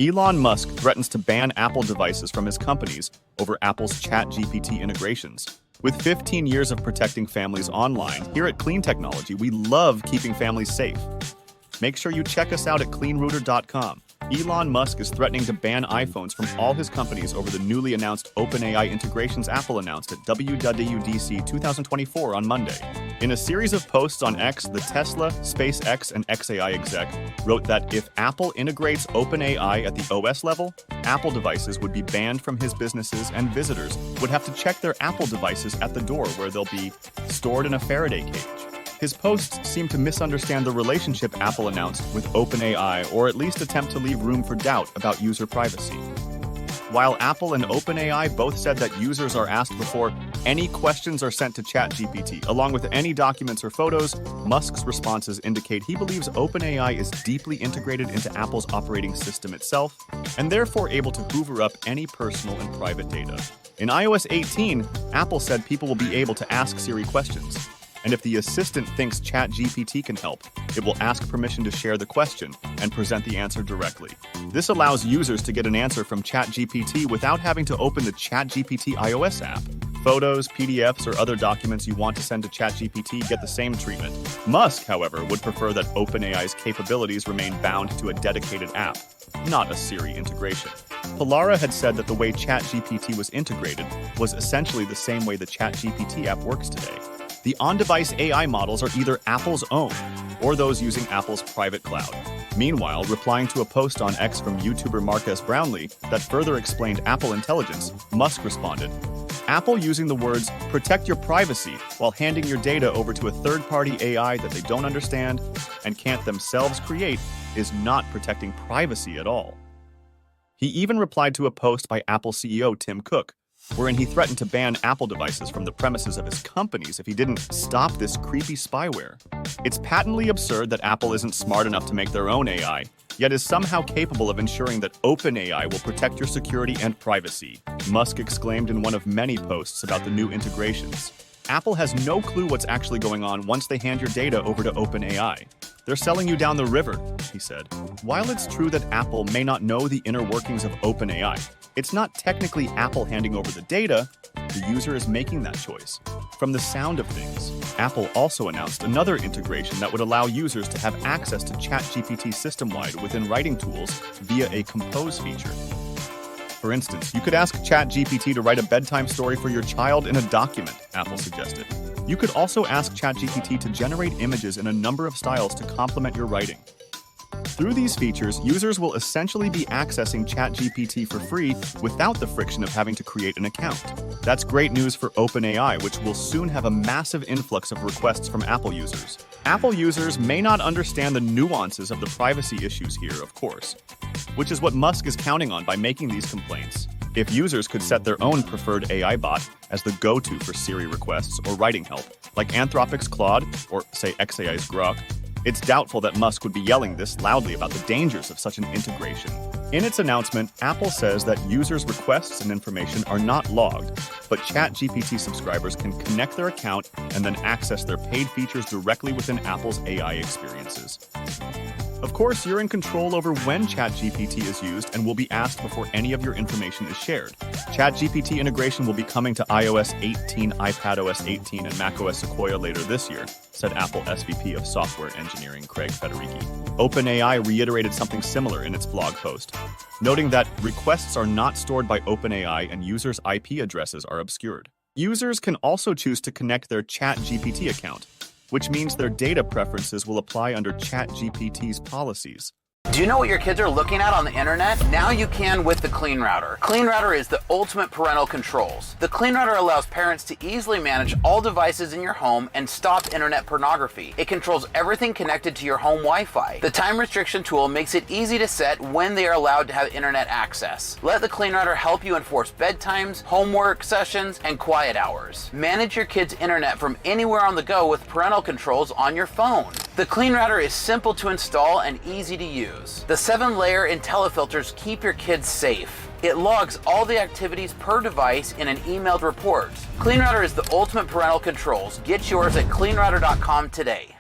Elon Musk threatens to ban Apple devices from his companies over Apple's ChatGPT integrations. With 15 years of protecting families online, here at Clean Technology, we love keeping families safe. Make sure you check us out at cleanrouter.com. Elon Musk is threatening to ban iPhones from all his companies over the newly announced OpenAI integrations Apple announced at WWDC 2024 on Monday. In a series of posts on X, the Tesla, SpaceX, and XAI exec wrote that if Apple integrates OpenAI at the OS level, Apple devices would be banned from his businesses and visitors would have to check their Apple devices at the door where they'll be stored in a Faraday cage. His posts seem to misunderstand the relationship Apple announced with OpenAI, or at least attempt to leave room for doubt about user privacy. While Apple and OpenAI both said that users are asked before any questions are sent to ChatGPT, along with any documents or photos, Musk's responses indicate he believes OpenAI is deeply integrated into Apple's operating system itself, and therefore able to hoover up any personal and private data. In iOS 18, Apple said people will be able to ask Siri questions. And if the assistant thinks ChatGPT can help, it will ask permission to share the question and present the answer directly. This allows users to get an answer from ChatGPT without having to open the ChatGPT iOS app. Photos, PDFs, or other documents you want to send to ChatGPT get the same treatment. Musk, however, would prefer that OpenAI's capabilities remain bound to a dedicated app, not a Siri integration. Polara had said that the way ChatGPT was integrated was essentially the same way the ChatGPT app works today. The on-device AI models are either Apple's own or those using Apple's private cloud. Meanwhile, replying to a post on X from YouTuber Marques Brownlee that further explained Apple intelligence, Musk responded, "Apple using the words, protect your privacy, while handing your data over to a third-party AI that they don't understand and can't themselves create, is not protecting privacy at all." He even replied to a post by Apple CEO Tim Cook, wherein he threatened to ban Apple devices from the premises of his companies if he didn't stop this creepy spyware. It's patently absurd that Apple isn't smart enough to make their own AI, yet is somehow capable of ensuring that OpenAI will protect your security and privacy, Musk exclaimed in one of many posts about the new integrations. Apple has no clue what's actually going on once they hand your data over to OpenAI. They're selling you down the river, he said. While it's true that Apple may not know the inner workings of OpenAI, it's not technically Apple handing over the data, the user is making that choice. From the sound of things, Apple also announced another integration that would allow users to have access to ChatGPT system-wide within writing tools via a Compose feature. For instance, you could ask ChatGPT to write a bedtime story for your child in a document, Apple suggested. You could also ask ChatGPT to generate images in a number of styles to complement your writing. Through these features, users will essentially be accessing ChatGPT for free without the friction of having to create an account. That's great news for OpenAI, which will soon have a massive influx of requests from Apple users. Apple users may not understand the nuances of the privacy issues here, of course, which is what Musk is counting on by making these complaints. If users could set their own preferred AI bot as the go-to for Siri requests or writing help, like Anthropic's Claude or, say, XAI's Grok, it's doubtful that Musk would be yelling this loudly about the dangers of such an integration. In its announcement, Apple says that users' requests and information are not logged, but ChatGPT subscribers can connect their account and then access their paid features directly within Apple's AI experiences. Of course, you're in control over when ChatGPT is used and will be asked before any of your information is shared. ChatGPT integration will be coming to iOS 18, iPadOS 18, and macOS Sequoia later this year, said Apple SVP of Software Engineering Craig Federighi. OpenAI reiterated something similar in its blog post, noting that requests are not stored by OpenAI and users' IP addresses are obscured. Users can also choose to connect their ChatGPT account, which means their data preferences will apply under ChatGPT's policies. Do you know what your kids are looking at on the internet? Now you can with the Clean Router. Clean Router is the ultimate parental controls. The Clean Router allows parents to easily manage all devices in your home and stop internet pornography. It controls everything connected to your home Wi-Fi. The time restriction tool makes it easy to set when they are allowed to have internet access. Let the Clean Router help you enforce bedtimes, homework sessions, and quiet hours. Manage your kids' internet from anywhere on the go with parental controls on your phone. The Clean Router is simple to install and easy to use. The 7-layer IntelliFilters keep your kids safe. It logs all the activities per device in an emailed report. Clean Router is the ultimate parental controls. Get yours at cleanrouter.com today.